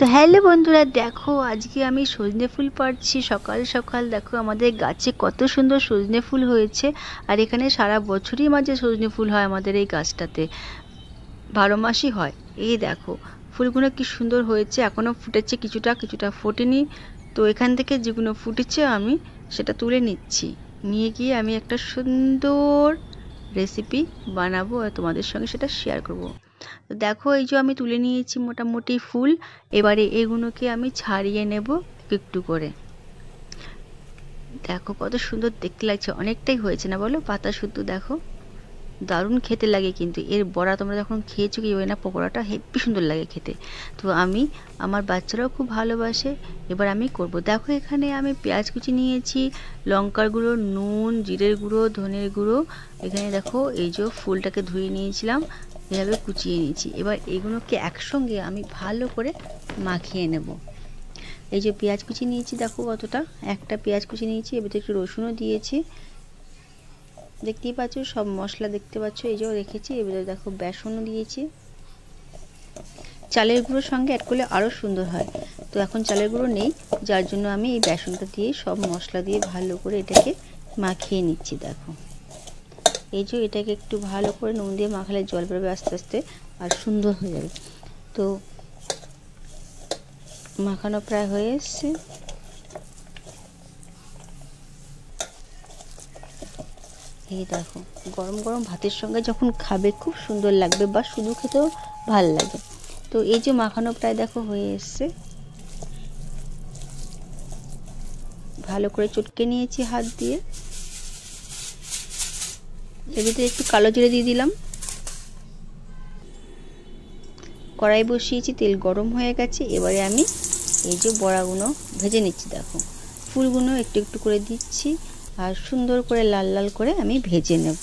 তো হ্যালো বন্ধুরা, দেখো আজকে আমি সজনে ফুল পাড়ছি। সকাল সকাল দেখো আমাদের গাছে কত সুন্দর সজনে ফুল হয়েছে। আর এখানে সারা বছরই মাঝে সজনে ফুল হয় আমাদের এই গাছটাতে, 12 মাসই হয়। এই দেখো ফুলগুলো কি সুন্দর হয়েছে, এখনো ফুটেছে, কিছুটা কিছুটা ফোটেনি। তো এখান থেকে যেগুলো ফুটেছে আমি সেটা তুলে নিচ্ছি, নিয়ে গিয়ে আমি একটা সুন্দর রেসিপি বানাবো আর তোমাদের সঙ্গে সেটা শেয়ার করব। তো দেখো এই যে আমি তুলে নিয়েছি মোটামুটি ফুল। এবারে এগুলোকে আমি ছাড়িয়ে নেব একটু করে। দেখো কত সুন্দর দেখতে লাগছে, অনেকটাই হয়েছে না বলো? পাতা শুদ্ধ দেখো, দারুণ খেতে লাগে। কিন্তু এর বড়া তোমরা যখন খেয়েছো কি না, পকোড়াটা হেব্বি সুন্দর লাগে খেতে। তো আমি, আমার বাচ্চারাও খুব ভালোবাসে। এবার আমি করব। দেখো এখানে আমি পেঁয়াজ কুচি নিয়েছি, লঙ্কার গুঁড়ো, নুন, জিরের গুঁড়ো, ধনের গুঁড়ো। এখানে দেখো এই যে ফুলটাকে ধুয়ে নিয়েছিলাম, এভাবে কুচিয়ে নিয়েছি। এবার এগুলোকে একসঙ্গে আমি ভালো করে মাখিয়ে নেব। এই যে পেঁয়াজ কুচি নিয়েছি, দেখো কতটা, একটা পেঁয়াজ কুচি নিয়েছি, এবার একটু রসুনও দিয়েছি। দেখতেই পাচ্ছ সব মশলা দেখতে পাচ্ছ, এই যে রেখেছি। এবারে দেখো বেসনও দিয়েছি, চালের গুঁড়োর সঙ্গে অ্যাড করলে আরও সুন্দর হয়। তো এখন চালের গুঁড়ো নেই, যার জন্য আমি এই বেসনটা দিয়ে সব মশলা দিয়ে ভালো করে এটাকে মাখিয়ে নিচ্ছি। দেখো এই যে এটাকে একটু ভালো করে নুন দিয়ে মাখালে জল বেরোবে আস্তে আস্তে, আর সুন্দর হয়ে যাবে। তো মাখানো প্রায় হয়ে এসছে। এই দেখো গরম গরম ভাতের সঙ্গে যখন খাবে খুব সুন্দর লাগবে, বা শুধু খেতেও ভাল লাগে। তো এই যে মাখানো প্রায় দেখো হয়ে এসছে, ভালো করে চটকে নিয়েছি হাত দিয়ে। এর ভিতরে একটু কালো জিরে দিয়ে দিলাম। কড়াই বসিয়েছি, তেল গরম হয়ে গেছে। এবারে আমি এই যে বড়াগুলো ভেজে নিচ্ছি। দেখো ফুলগুলো একটু একটু করে দিচ্ছি, আর সুন্দর করে লাল লাল করে আমি ভেজে নেব।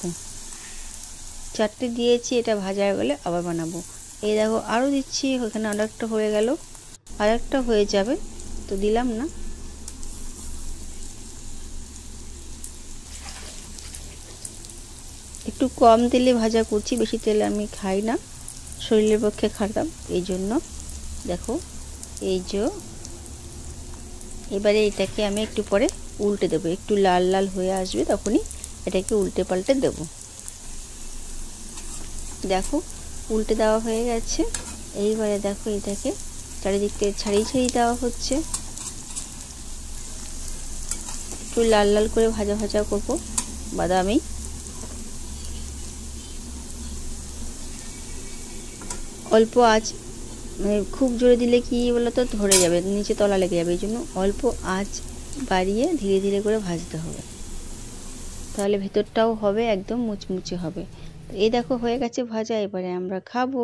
চারটে দিয়েছি, এটা ভাজা হয়ে গেলে আবার বানাবো। এই দেখো আরও দিচ্ছি, ওখানে আরেকটা হয়ে গেল, আরেকটা হয়ে যাবে, তো দিলাম না। একটু কম তেলে ভাজা করছি, বেশি তেলে আমি খাই না, শরীরের পক্ষে খারাপ, এই জন্য। দেখো এই যে এবারে এটাকে আমি একটু পরে উল্টে দেবো, একটু লাল লাল হয়ে আসবে তখনই এটাকে উল্টে পাল্টে দেবো। দেখো উল্টে দেওয়া হয়ে গেছে। এইবারে দেখো এটাকে চারিদিক থেকে ছাড়িয়ে ছাড়িয়ে দেওয়া হচ্ছে, একটু লাল লাল করে ভাজা ভাজা করবো, বাদামি। অল্প আঁচ, মানে খুব জোরে দিলে কি বলো তো ধরে যাবে, নিচে তলা লেগে যাবে, এই জন্য অল্প আঁচ বাড়িয়ে ধীরে ধীরে করে ভাজতে হবে, তাহলে ভেতরটাও হবে একদম মুচমুচে হবে। এই দেখো হয়ে গেছে ভাজা, এবারে আমরা খাবো।